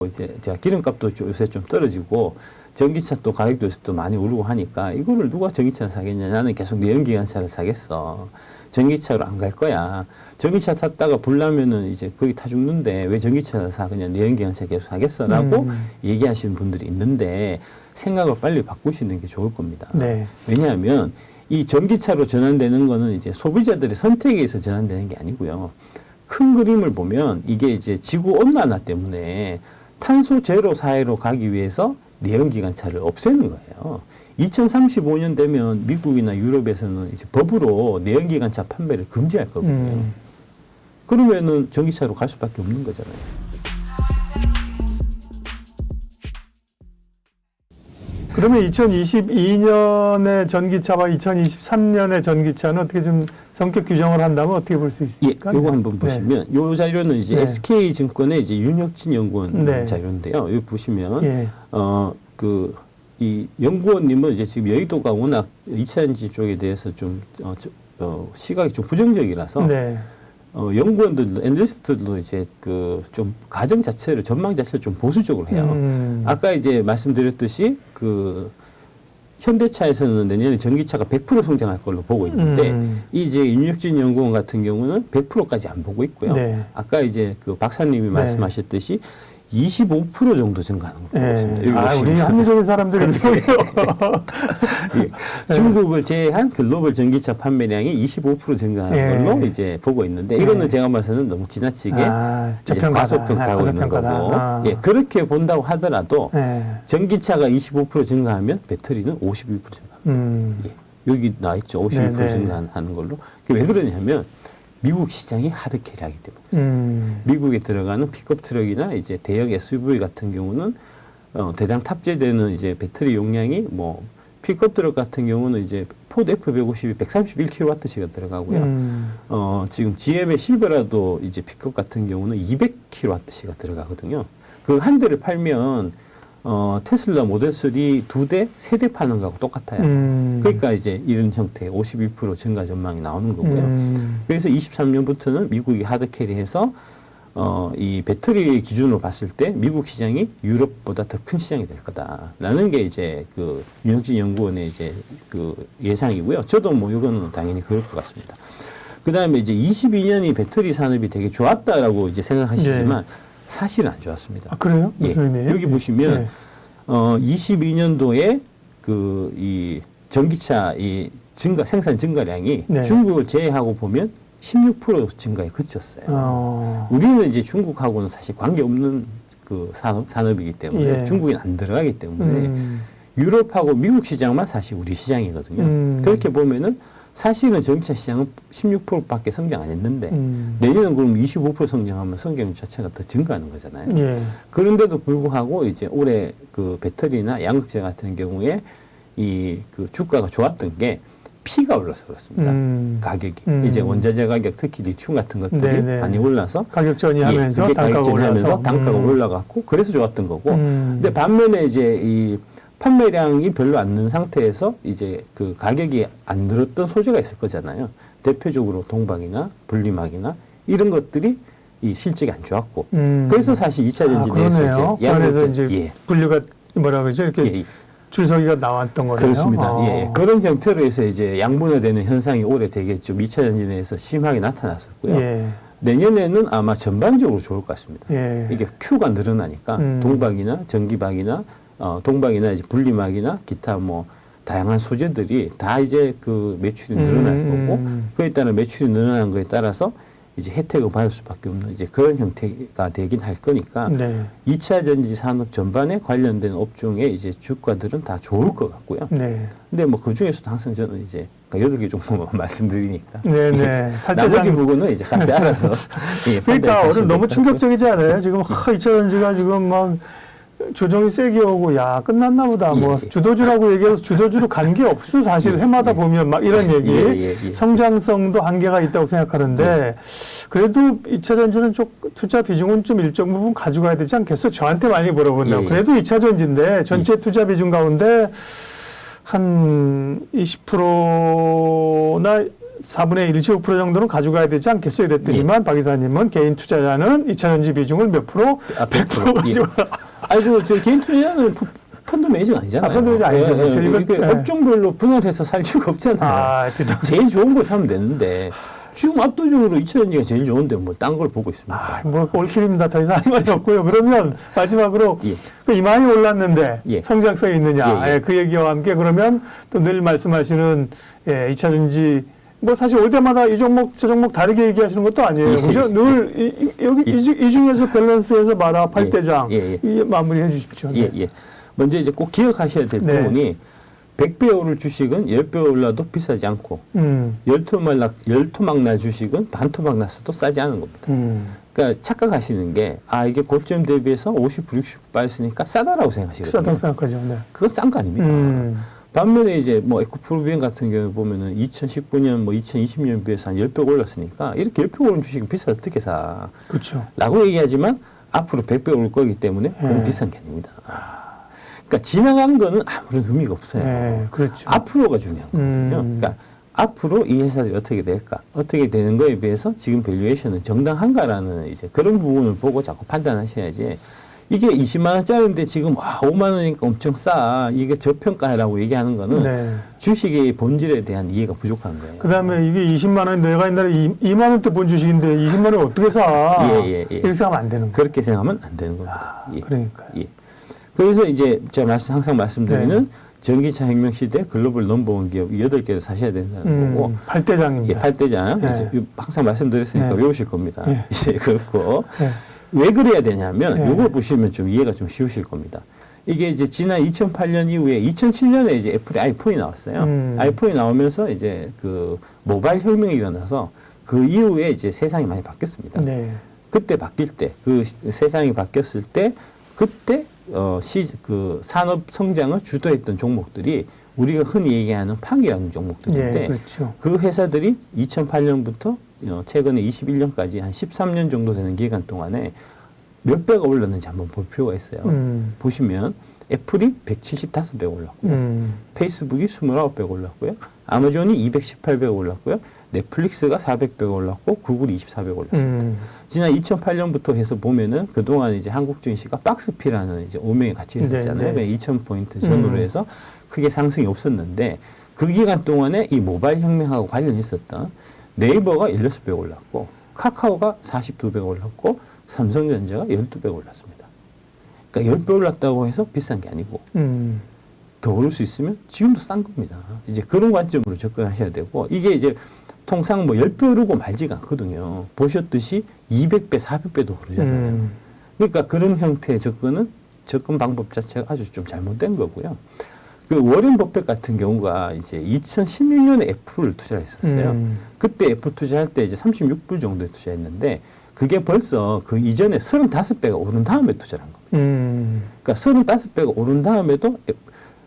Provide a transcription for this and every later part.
이제 제가 기름값도 요새 좀 떨어지고 전기차 또 가격도 요새 또 많이 오르고 하니까 이거를 누가 전기차를 사겠냐. 나는 계속 내연기관차를 사겠어. 전기차로 안 갈 거야. 전기차 탔다가 불나면은 이제 거기 타 죽는데 왜 전기차를 사? 그냥 내연기관차 계속 사겠어? 라고 얘기하시는 분들이 있는데 생각을 빨리 바꾸시는 게 좋을 겁니다. 네. 왜냐하면 이 전기차로 전환되는 거는 이제 소비자들의 선택에 의해서 전환되는 게 아니고요. 큰 그림을 보면 이게 이제 지구 온난화 때문에 탄소 제로 사회로 가기 위해서 내연기관차를 없애는 거예요. 2035년 되면 미국이나 유럽에서는 이제 법으로 내연기관차 판매를 금지할 거거든요. 그러면은 전기차로 갈 수밖에 없는 거잖아요. 그러면 2022년의 전기차와 2023년의 전기차는 어떻게 좀 성격 규정을 한다면 어떻게 볼 수 있습니까? 예, 요거 한번 보시면 요 자료는 이제 네. SK증권의 이제 윤혁진 연구원 네. 자료인데요. 여기 보시면 예. 이 연구원님은 이제 지금 여의도가 워낙 2차전지 쪽에 대해서 좀 시각이 좀 부정적이라서 네. 연구원들도 애널리스트들도 이제 그 좀 가정 자체를 전망 자체를 좀 보수적으로 해요. 아까 이제 말씀드렸듯이 그 현대차에서는 내년에 전기차가 100% 성장할 걸로 보고 있는데 이제 윤혁진 연구원 같은 경우는 100%까지 안 보고 있고요. 네. 아까 이제 그 박사님이 말씀하셨듯이 25% 정도 증가하는 걸 보고 있습니다. 우리 합리적인 사람들이 예. 중국을 제외한 글로벌 전기차 판매량이 25% 증가하는 걸로 이제 보고 있는데 이거는 제가 봐서는 너무 지나치게 이제 과소평가하고 있는 거고 예, 그렇게 본다고 하더라도 전기차가 25% 증가하면 배터리는 52% 증가합니다. 예. 여기 나와 있죠. 52% 증가하는 걸로. 왜 그러냐면 미국 시장이 하드캐리하기 때문에 미국에 들어가는 픽업 트럭이나 이제 대형 SUV 같은 경우는 대량 탑재되는 이제 배터리 용량이 뭐 픽업 트럭 같은 경우는 이제 포드 F150이 131kWh가 들어가고요. 지금 GM의 실버라도 이제 픽업 같은 경우는 200kWh가 들어가거든요. 그 한 대를 팔면 테슬라 모델 3 2대, 3대 파는 거하고 똑같아요. 그러니까 이제 이런 형태의 52% 증가 전망이 나오는 거고요. 그래서 23년부터는 미국이 하드캐리해서 이 배터리 기준으로 봤을 때 미국 시장이 유럽보다 더 큰 시장이 될 거다라는 게 이제 그 윤혁진 연구원의 이제 그 예상이고요. 저도 뭐 이거는 당연히 그럴 것 같습니다. 그 다음에 이제 22년이 배터리 산업이 되게 좋았다라고 이제 생각하시지만 사실은 안 좋았습니다. 아, 그래요? 무슨 의미예요? 여기 보시면 22년도에 그 이 전기차 이 생산 증가량이 중국을 제외하고 보면 16% 증가에 그쳤어요. 우리는 이제 중국하고는 사실 관계 없는 그 산업이기 때문에 중국인 안 들어가기 때문에 유럽하고 미국 시장만 사실 우리 시장이거든요. 그렇게 보면은 사실은 전기차 시장은 16%밖에 성장 안 했는데 내년은 그럼 25% 성장하면 성장 자체가 더 증가하는 거잖아요. 그런데도 불구하고 이제 올해 그 배터리나 양극재 같은 경우에 이 그 주가가 좋았던 게 피가 올라서 그렇습니다. 가격이 이제 원자재 가격 특히 리튬 같은 것들이 많이 올라서 가격 전이하면서 단가가 올라갔고 그래서 좋았던 거고. 근데 반면에 이제 이 판매량이 별로 안 는 상태에서 이제 그 가격이 안 늘었던 소재가 있을 거잖아요. 대표적으로 동박이나 분리막이나 이런 것들이 이 실적이 안 좋았고. 그래서 사실 2차 전지 내에서 이제 그래서 이제 분류가 뭐라 그러죠? 이렇게 줄서기가 나왔던 거네요. 그렇습니다. 그런 형태로 해서 이제 양분화되는 현상이 올해 되겠죠. 2차 전지 내에서 심하게 나타났었고요. 내년에는 아마 전반적으로 좋을 것 같습니다. 이게 Q가 늘어나니까 동박이나 전기박이나 동박이나 이제 분리막이나 기타 뭐 다양한 소재들이 다 이제 그 매출이 늘어날 거고 그에 따라 매출이 늘어나는 거에 따라서 이제 혜택을 받을 수밖에 없는 이제 그런 형태가 되긴 할 거니까 2차 전지 산업 전반에 관련된 업종의 이제 주가들은 다 좋을 것 같고요. 근데 뭐 그 중에서도 항상 저는 이제 8개 정도 말씀드리니까 나머지 부분은 이제 각자 알아서 그러니까 오늘 너무 충격적이지 않아요? 지금 2차 전지가 지금 막 조정이 세게 오고 야 끝났나 보다 뭐 주도주라고 얘기해서 주도주로 간 게 없어 사실 해마다 보면 막 이런 얘기 성장성도 한계가 있다고 생각하는데 그래도 2차 전지는 좀 투자 비중은 좀 일정 부분 가져가야 되지 않겠어? 저한테 많이 물어본다고. 그래도 2차 전지인데 전체 투자 비중 가운데 한 20%나 4분의 1, 75% 정도는 가져가야 되지 않겠어요? 이랬더니만 박 이사님은 개인 투자자는 2차전지 비중을 몇 프로? 100% 가져가라. 아이고, 저 개인 투자자는 펀드 매니저 아니잖아요. 펀드 매니저 아니죠. 그렇죠. 이게 업종별로 분할해서 살 필요가 없잖아요. 제일 좋은 걸 사면 되는데. 지금 압도적으로 2차전지가 제일 좋은데 뭘 딴 걸 보고 있습니까? 뭐 올킬입니다. 더 이상 할 말이 없고요. 그러면 마지막으로 그 이만이 올랐는데 성장성이 있느냐. 그 얘기와 함께 그러면 또 늘 말씀하시는 2차전지 뭐 사실 올 때마다 이 종목 저 종목 다르게 얘기하시는 것도 아니에요. 그죠? 늘 여기 이 중에서 밸런스에서 마라 8대장 마무리해 주십시오. 먼저 이제 꼭 기억하셔야 될 부분이 100배 오를 주식은 10배 올라도 비싸지 않고 열토막 날 주식은 반토막 났어도 싸지 않은 겁니다. 그러니까 착각하시는 게 이게 고점 대비해서 50, 60 빠졌으니까 싸다라고 생각하시거든요. 싸다고 생각하죠. 네. 그건 싼 거 아닙니다. 반면에 이제 뭐 에코프로비엔 같은 경우 보면은 2019년 뭐 2020년 비해서 한 10배 올랐으니까 이렇게 10배 오른 주식은 비싸서 어떻게 사? 그렇죠. 라고 얘기하지만 앞으로 100배 오를 거기 때문에 그건 비싼 게 아닙니다. 그러니까 지나간 거는 아무런 의미가 없어요. 그렇죠. 앞으로가 중요한 거거든요. 그러니까 앞으로 이 회사들이 어떻게 될까? 어떻게 되는 거에 비해서 지금 밸류에이션은 정당한가라는 이제 그런 부분을 보고 자꾸 판단하셔야지. 이게 20만 원짜리인데 지금 5만 원이니까 엄청 싸. 이게 저평가라고 얘기하는 거는 주식의 본질에 대한 이해가 부족한 거예요. 그다음에 이게 20만 원 내가 옛날에 2만 원대 본 주식인데 20만 원 어떻게 사? 이렇게 생각하면 안 되는 거예요. 그렇게 생각하면 안 되는 겁니다. 그러니까요. 그래서 이제 제가 항상 말씀드리는 전기차 혁명 시대 글로벌 넘버원 기업 8개를 사셔야 된다는 거고. 8대장입니다. 8대장. 항상 말씀드렸으니까 외우실 겁니다. 이제 그렇고. 왜 그래야 되냐면 이걸 보시면 좀 이해가 좀 쉬우실 겁니다. 이게 이제 지난 2008년 이후에 2007년에 이제 애플이 아이폰이 나왔어요. 아이폰이 나오면서 이제 그 모바일 혁명이 일어나서 그 이후에 이제 세상이 많이 바뀌었습니다. 그때 바뀔 때, 그 세상이 바뀌었을 때 그때 그 산업 성장을 주도했던 종목들이 우리가 흔히 얘기하는 팡이라는 종목들인데 그 회사들이 2008년부터 최근에 21년까지 한 13년 정도 되는 기간 동안에 몇 배가 올랐는지 한번 볼 필요가 있어요. 보시면 애플이 175배 올랐고요. 페이스북이 29배 올랐고요. 아마존이 218배 올랐고요. 넷플릭스가 400배 올랐고 구글이 24배 올랐습니다. 지난 2008년부터 해서 보면은 그동안 이제 한국 증시가 박스피라는 이제 오명에 같이 있었잖아요. 2000포인트 전후로 해서 크게 상승이 없었는데 그 기간 동안에 이 모바일 혁명하고 관련이 있었던 네이버가 16배 올랐고 카카오가 42배 올랐고 삼성전자가 12배 올랐습니다. 그러니까 10배 올랐다고 해서 비싼 게 아니고 더 오를 수 있으면 지금도 싼 겁니다. 이제 그런 관점으로 접근하셔야 되고 이게 이제 통상 뭐 10배 오르고 말지가 않거든요. 보셨듯이 200배, 400배도 오르잖아요. 그러니까 그런 형태의 접근 방법 자체가 아주 좀 잘못된 거고요. 그 워렌 버핏 같은 경우가 이제 2016년에 애플을 투자를 했었어요. 그때 애플 투자할 때 이제 36불 정도에 투자했는데 그게 벌써 그 이전에 35배가 오른 다음에 투자를 한 겁니다. 그러니까 35배가 오른 다음에도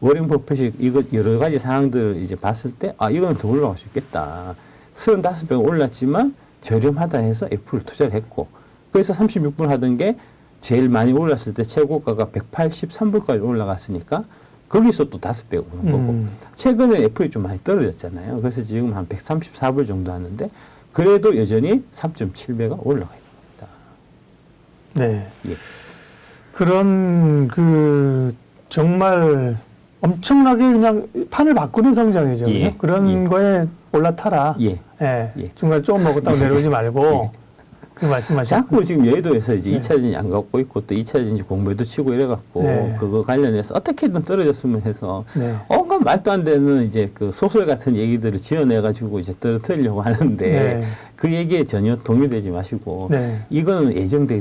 워렌 버핏이 이거 여러 가지 상황들을 이제 봤을 때 이거는 더 올라갈 수 있겠다. 35배가 올랐지만 저렴하다 해서 애플을 투자를 했고 그래서 36불 하던 게 제일 많이 올랐을 때 최고가가 183불까지 올라갔으니까 거기서 또 5배가 오는 거고 최근에 애플이 좀 많이 떨어졌잖아요. 그래서 지금 한 134불 정도 하는데 그래도 여전히 3.7배가 올라가 있는 겁니다. 그런 그 정말 엄청나게 그냥 판을 바꾸는 성장이죠. 그런 거에 올라타라. 중간에 조금 먹었다고 내려오지 말고 그 말씀하셨죠. 자꾸 지금 여의도에서 이제 2차전지 안 갖고 있고 또 2차전지 공매도 치고 이래갖고 그거 관련해서 어떻게든 떨어졌으면 해서 온갖 말도 안 되는 이제 그 소설 같은 얘기들을 지어내가지고 이제 떨어뜨리려고 하는데 그 얘기에 전혀 동요되지 마시고 이거는 예정돼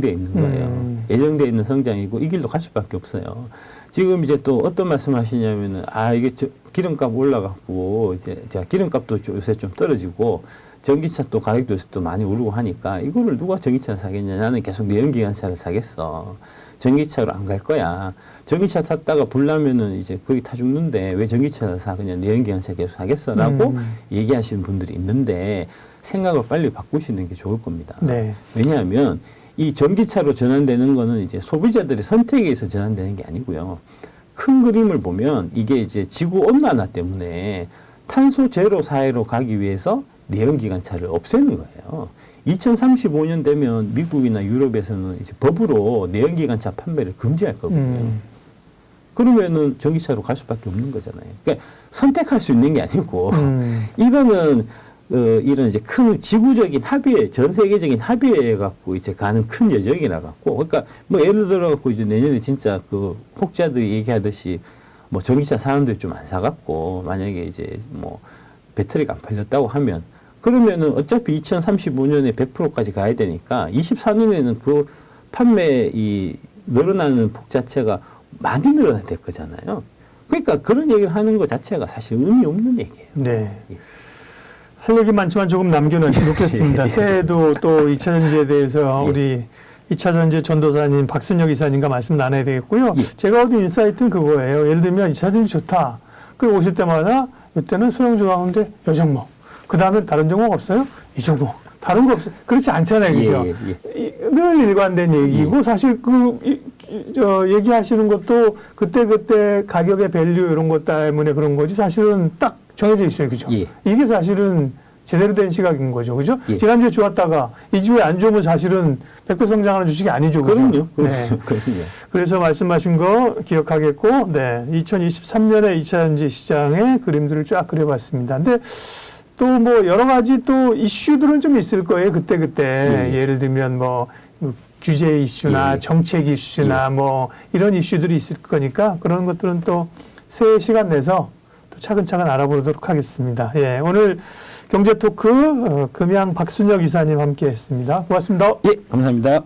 있는 거예요. 예정돼 있는 성장이고 이 길로 갈 수밖에 없어요. 지금 이제 또 어떤 말씀 하시냐면은 이게 기름값 올라갔고 이제 제가 기름값도 요새 좀 떨어지고 전기차 또 가격도 요새 또 많이 오르고 하니까 이거를 누가 전기차를 사겠냐. 나는 계속 내연기관차를 사겠어. 전기차로 안 갈 거야. 전기차 탔다가 불나면은 이제 거기 타 죽는데 왜 전기차를 사? 그냥 내연기관차 계속 사겠어. 라고 얘기하시는 분들이 있는데 생각을 빨리 바꾸시는 게 좋을 겁니다. 왜냐하면 이 전기차로 전환되는 거는 이제 소비자들의 선택에 의해서 전환되는 게 아니고요. 큰 그림을 보면 이게 이제 지구 온난화 때문에 탄소 제로 사회로 가기 위해서 내연기관차를 없애는 거예요. 2035년 되면 미국이나 유럽에서는 이제 법으로 내연기관차 판매를 금지할 거거든요. 그러면은 전기차로 갈 수밖에 없는 거잖아요. 그러니까 선택할 수 있는 게 아니고 이거는 이런 이제 큰 지구적인 합의에 전 세계적인 합의에 갖고 이제 가는 큰 여정이라 갖고 그러니까 뭐 예를 들어 갖고 이제 내년에 진짜 그 혹자들이 얘기하듯이 뭐 전기차 사람들이 좀 안 사갖고 만약에 이제 뭐 배터리가 안 팔렸다고 하면 그러면은 어차피 2035년에 100%까지 가야 되니까 24년에는 그 판매 이 늘어나는 폭 자체가 많이 늘어날 거잖아요. 그러니까 그런 얘기를 하는 것 자체가 사실 의미 없는 얘기예요. 네. 예. 할 얘기 많지만 조금 남겨놓겠습니다. 예. 새해에도 또 2차 전지에 대해서 예. 우리 2차 전지 전도사님 박순혁 이사님과 말씀 나눠야 되겠고요. 예. 제가 얻은 인사이트는 그거예요. 예를 들면 2차 전지 좋다. 그리고 오실 때마다 이때는 소형주 가운데 요 종목. 그 다음에 다른 종목 없어요? 이 종목. 다른 거 없어요? 그렇지 않잖아요. 그죠? 늘 일관된 얘기고 사실 얘기하시는 것도 그때 가격의 밸류 이런 것 때문에 그런 거지 사실은 딱 정해져 있어요. 그죠? 이게 사실은 제대로 된 시각인 거죠. 그죠? 지난주에 좋았다가 이 주에 안 좋으면 사실은 100배 성장하는 주식이 아니죠. 그죠? 그럼요. 네. 그래서 말씀하신 거 기억하겠고, 네. 2023년에 2차 전지 시장의 그림들을 쫙 그려봤습니다. 근데 또 뭐 여러 가지 또 이슈들은 좀 있을 거예요. 그때. 예를 들면 뭐 규제 이슈나 정책 이슈나 뭐 이런 이슈들이 있을 거니까 그런 것들은 또 새해 시간 내서 또 차근차근 알아보도록 하겠습니다. 예, 오늘 경제 토크 금양 박순혁 이사님 함께 했습니다. 고맙습니다. 예, 감사합니다.